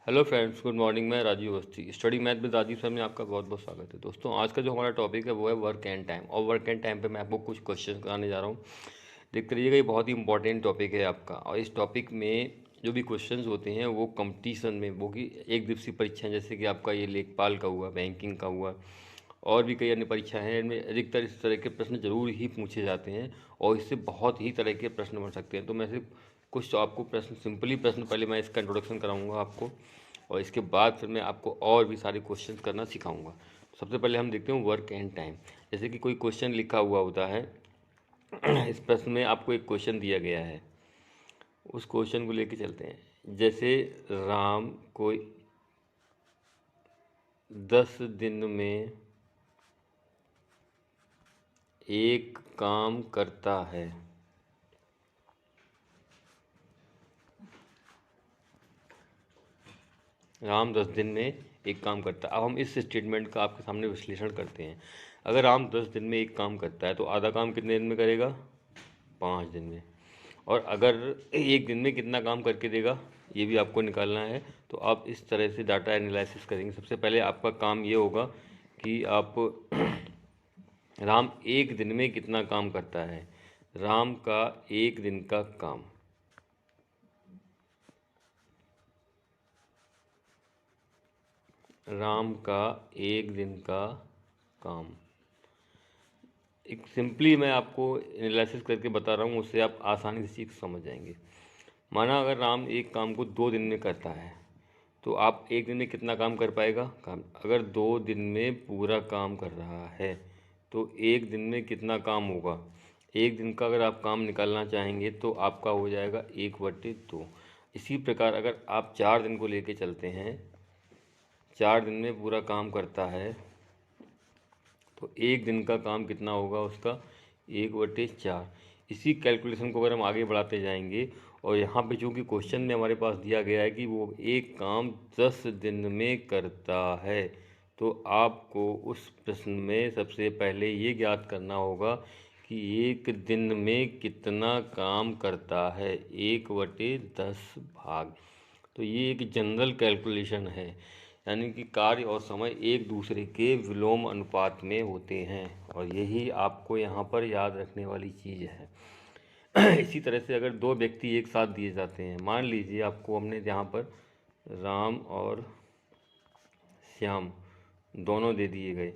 Hello friends, good morning. मैं Rajeev Awasthi, study math with Rajeev sir में आपका बहुत बहुत स्वागत है। दोस्तों, आज का जो हमारा टॉपिक है वो है वर्क एंड टाइम। और वर्क एंड टाइम पे मैं आपको कुछ क्वेश्चन कराने जा रहा हूँ। देखते रहिएगा, ये बहुत ही इंपॉर्टेंट टॉपिक है आपका। और इस टॉपिक में जो भी क्वेश्चंस होते हैं वो कंपटीशन में, वो कि एक दिवसीय परीक्षाएं, जैसे कि आपका ये लेखपाल का हुआ, बैंकिंग का हुआ, और भी कई अन्य परीक्षाएं हैं, इनमें अधिकतर इस तरह के प्रश्न जरूर ही पूछे जाते हैं। और इससे बहुत ही तरह के प्रश्न बन सकते हैं। तो मैं सिर्फ कुछ आपको प्रश्न, सिंपली प्रश्न, पहले मैं इसका इंट्रोडक्शन कराऊंगा आपको, और इसके बाद फिर मैं आपको और भी सारे क्वेश्चंस करना सिखाऊंगा। सबसे पहले हम देखते हैं वर्क एंड टाइम। जैसे कि कोई क्वेश्चन लिखा हुआ होता है इस प्रश्न में आपको एक क्वेश्चन दिया गया है, उस क्वेश्चन को लेके चलते हैं। जैसे राम कोई 10 दिन में एक काम करता है। राम 10 दिन में एक काम करता है। अब हम इस स्टेटमेंट का आपके सामने विश्लेषण करते हैं। अगर राम 10 दिन में एक काम करता है तो आधा काम कितने दिन में करेगा? 5 दिन में। और अगर एक दिन में कितना काम करके देगा, ये भी आपको निकालना है। तो आप इस तरह से डाटा एनालिसिस करेंगे। सबसे पहले आपका काम ये होगा कि आप राम एक दिन में कितना काम करता है। राम का एक दिन का काम, राम का एक दिन का काम। एक सिंपली मैं आपको एनालिसिस करके बता रहा हूँ, उससे आप आसानी से सीख समझ जाएंगे। माना अगर राम एक काम को 2 दिन में करता है तो आप एक दिन में कितना काम कर पाएगा काम। अगर 2 दिन में पूरा काम कर रहा है तो एक दिन में कितना काम होगा। एक दिन का अगर आप काम निकालना चाहेंगे तो आपका हो जाएगा 1/2। इसी प्रकार अगर आप 4 दिन को लेके चलते हैं, 4 दिन में पूरा काम करता है तो एक दिन का काम कितना होगा उसका? 1/4। इसी कैलकुलेशन को अगर हम आगे बढ़ाते जाएंगे, और यहाँ पे चूँकि क्वेश्चन में हमारे पास दिया गया है कि वो एक काम 10 दिन में करता है, तो आपको उस प्रश्न में सबसे पहले ये ज्ञात करना होगा कि एक दिन में कितना काम करता है। 1/10 भाग। तो ये एक जनरल कैलकुलेशन है, यानी कि कार्य और समय एक दूसरे के विलोम अनुपात में होते हैं। और यही आपको यहाँ पर याद रखने वाली चीज़ है। इसी तरह से अगर दो व्यक्ति एक साथ दिए जाते हैं, मान लीजिए आपको हमने यहाँ पर राम और श्याम दोनों दे दिए गए,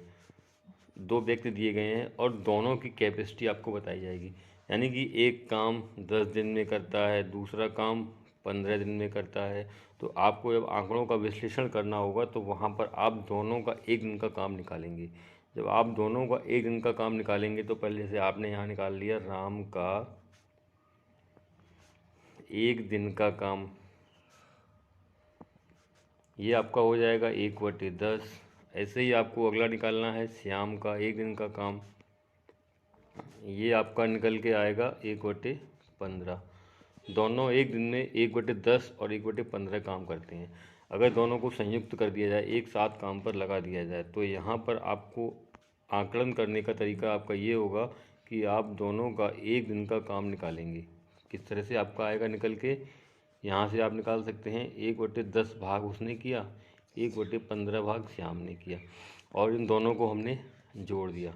दो व्यक्ति दिए गए हैं और दोनों की कैपेसिटी आपको बताई जाएगी। यानी कि एक काम 10 दिन में करता है, दूसरा काम 15 दिन में करता है। तो आपको जब आंकड़ों का विश्लेषण करना होगा तो वहाँ पर आप दोनों का एक दिन का काम निकालेंगे। जब आप दोनों का एक दिन का काम निकालेंगे तो पहले से आपने यहाँ निकाल लिया राम का एक दिन का काम, ये आपका हो जाएगा 1/10। ऐसे ही आपको अगला निकालना है श्याम का एक दिन का काम, ये आपका निकल के आएगा 1/15। दोनों एक दिन में 1/10 और 1/15 काम करते हैं। अगर दोनों को संयुक्त कर दिया जाए, एक साथ काम पर लगा दिया जाए, तो यहाँ पर आपको आकलन करने का तरीका आपका ये होगा कि आप दोनों का एक दिन का काम निकालेंगे। किस तरह से आपका आएगा निकल के? यहाँ से आप निकाल सकते हैं 1/10 भाग उसने किया, 1/15 भाग श्याम ने किया, और इन दोनों को हमने जोड़ दिया।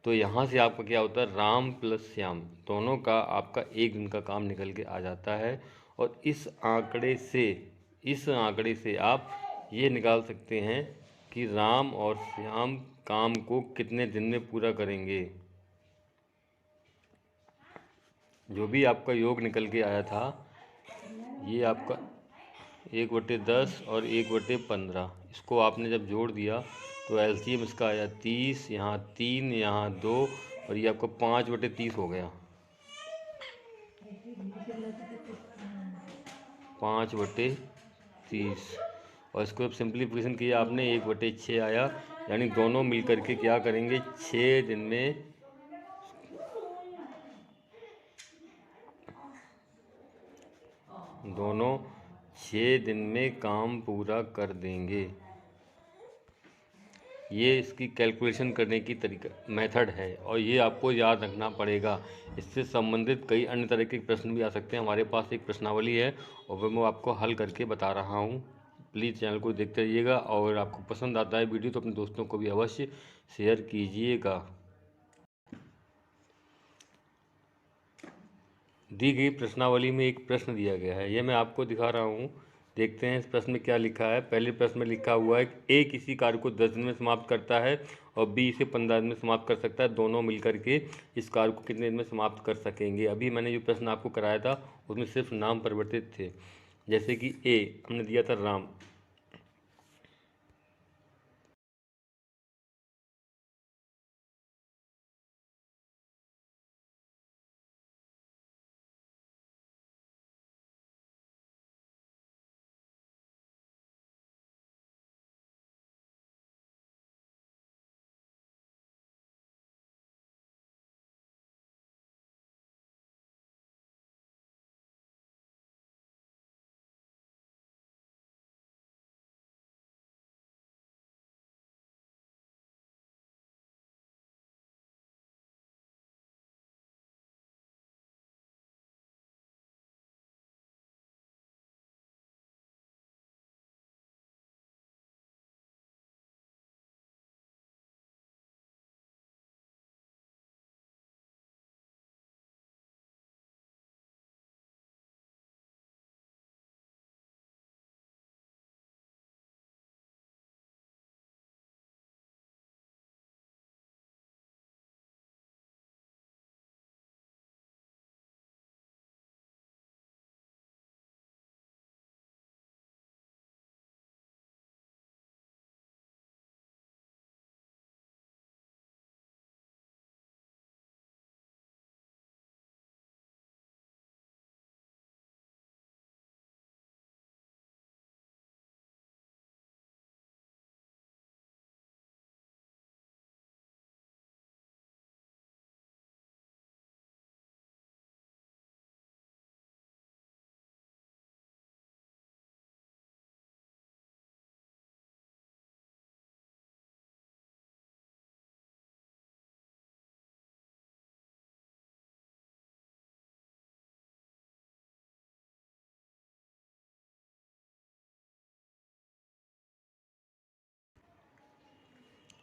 तो यहाँ से आपका क्या होता है, राम प्लस श्याम दोनों का आपका एक दिन का काम निकल के आ जाता है। और इस आंकड़े से आप ये निकाल सकते हैं कि राम और श्याम काम को कितने दिन में पूरा करेंगे। जो भी आपका योग निकल के आया था, ये आपका 1/10 और 1/15, इसको आपने जब जोड़ दिया तो एलसीएम इसका आया 30, यहाँ 3, यहाँ 2, और ये आपका 5/30 हो गया। 5/30। और इसको जब सिंप्लीफिकेशन किया आपने 1/6 आया। यानी दोनों मिलकर के क्या करेंगे, 6 दिन में दोनों 6 दिन में काम पूरा कर देंगे। ये इसकी कैलकुलेशन करने की तरीका मेथड है, और ये आपको याद रखना पड़ेगा। इससे संबंधित कई अन्य तरह के प्रश्न भी आ सकते हैं। हमारे पास एक प्रश्नावली है और वह मैं आपको हल करके बता रहा हूँ। प्लीज़ चैनल को देखते रहिएगा, और आपको पसंद आता है वीडियो तो अपने दोस्तों को भी अवश्य शेयर कीजिएगा। दी गई प्रश्नावली में एक प्रश्न दिया गया है, यह मैं आपको दिखा रहा हूँ। देखते हैं इस प्रश्न में क्या लिखा है। पहले प्रश्न में लिखा हुआ है कि ए किसी कार्य को 10 दिन में समाप्त करता है और बी इसे 15 दिन में समाप्त कर सकता है। दोनों मिलकर के इस कार्य को कितने दिन में समाप्त कर सकेंगे। अभी मैंने जो प्रश्न आपको कराया था उसमें सिर्फ नाम परिवर्तित थे। जैसे कि ए हमने दिया था राम,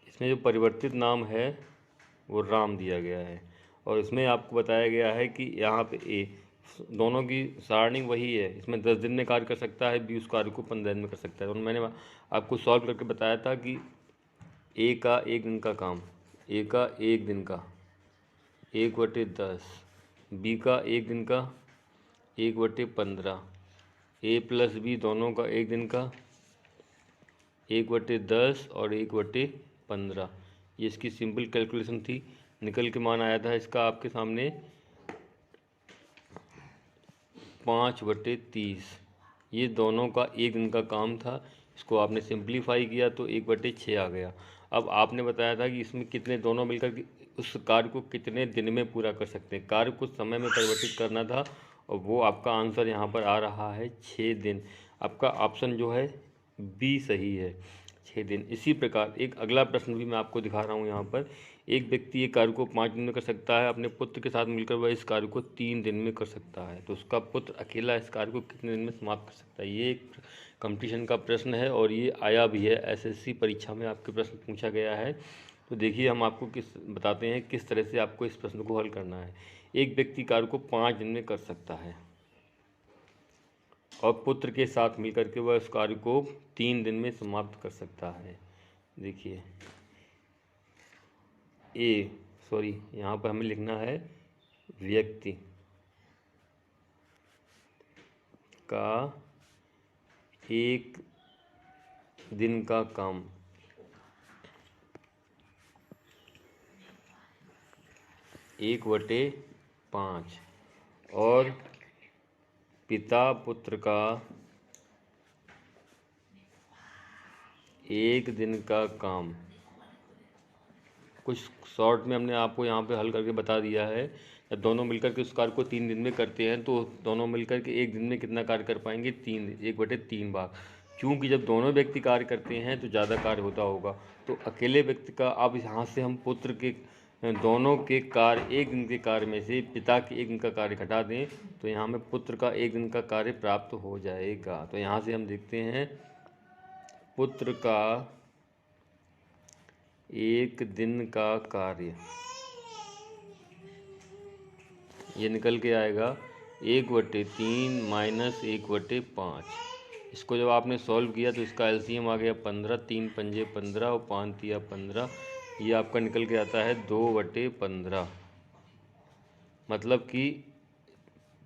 इसमें जो परिवर्तित नाम है वो राम दिया गया है, और इसमें आपको बताया गया है कि यहाँ पे ए दोनों की सारणी वही है। इसमें 10 दिन में कार्य कर सकता है, बी उस कार्य को 15 दिन में कर सकता है। और मैंने आपको सॉल्व करके बताया था कि ए का 1 दिन का काम, ए का 1 दिन का 1/10, बी का 1 दिन का 1/15, ए प्लस बी दोनों का 1 दिन का 1/10 और 1/15। ये इसकी सिंपल कैलकुलेशन थी। निकल के मान आया था इसका आपके सामने 5/30। ये दोनों का 1 दिन का काम था। इसको आपने सिंप्लीफाई किया तो 1/6 आ गया। अब आपने बताया था कि इसमें कितने दोनों मिलकर के उस कार्य को कितने दिन में पूरा कर सकते हैं। कार्य को समय में परिवर्तित करना था, और वो आपका आंसर यहाँ पर आ रहा है 6 दिन। आपका ऑप्शन जो है बी सही है, 6 दिन। इसी प्रकार एक अगला प्रश्न भी मैं आपको दिखा रहा हूँ यहाँ पर। एक व्यक्ति एक कार्य को 5 दिन में कर सकता है, अपने पुत्र के साथ मिलकर वह इस कार्य को 3 दिन में कर सकता है। तो उसका पुत्र अकेला इस कार्य को कितने दिन में समाप्त कर सकता है। ये एक कंपटीशन का प्रश्न है, और ये आया भी है, एसएससी परीक्षा में आपके प्रश्न पूछा गया है। तो देखिए हम आपको बताते हैं किस तरह से आपको इस प्रश्न को हल करना है। एक व्यक्ति कार्य को 5 दिन में कर सकता है, और पुत्र के साथ मिलकर के वह उस कार्य को 3 दिन में समाप्त कर सकता है। देखिए यहाँ पर हमें लिखना है व्यक्ति का 1 दिन का काम 1/5, और पिता पुत्र का 1 दिन का काम। कुछ शॉर्ट में हमने आपको यहाँ पे हल करके बता दिया है। जब दोनों मिलकर के उस कार्य को 3 दिन में करते हैं तो दोनों मिलकर के 1 दिन में कितना कार्य कर पाएंगे, 1/3 भाग। क्योंकि जब दोनों व्यक्ति कार्य करते हैं तो ज़्यादा कार्य होता होगा, तो अकेले व्यक्ति का, अब यहाँ से हम पुत्र के दोनों के कार्य 1 दिन के कार्य में से पिता के 1 दिन का कार्य घटा दें तो यहाँ में पुत्र का 1 दिन का कार्य प्राप्त हो जाएगा। तो यहाँ से हम देखते हैं पुत्र का एक दिन का कार्य, ये निकल के आएगा 1/3 माइनस 1/5। इसको जब आपने सॉल्व किया तो इसका एलसीएम आ गया 15, 3 पंजे 15 और 5 तिया 15, ये आपका निकल के आता है 2/15। मतलब कि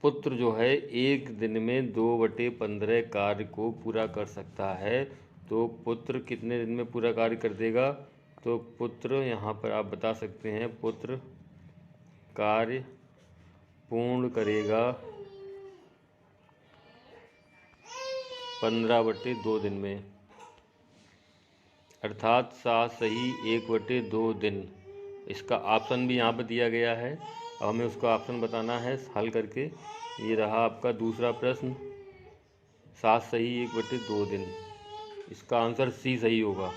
पुत्र जो है एक दिन में 2/15 कार्य को पूरा कर सकता है। तो पुत्र कितने दिन में पूरा कार्य कर देगा? तो पुत्र यहाँ पर आप बता सकते हैं, पुत्र कार्य पूर्ण करेगा 15/2 दिन में, अर्थात 7 सही 1/2 दिन। इसका ऑप्शन भी यहाँ पर दिया गया है। अब हमें उसका ऑप्शन बताना है हल करके। ये रहा आपका दूसरा प्रश्न, 7 सही 1/2 दिन। इसका आंसर सी सही होगा।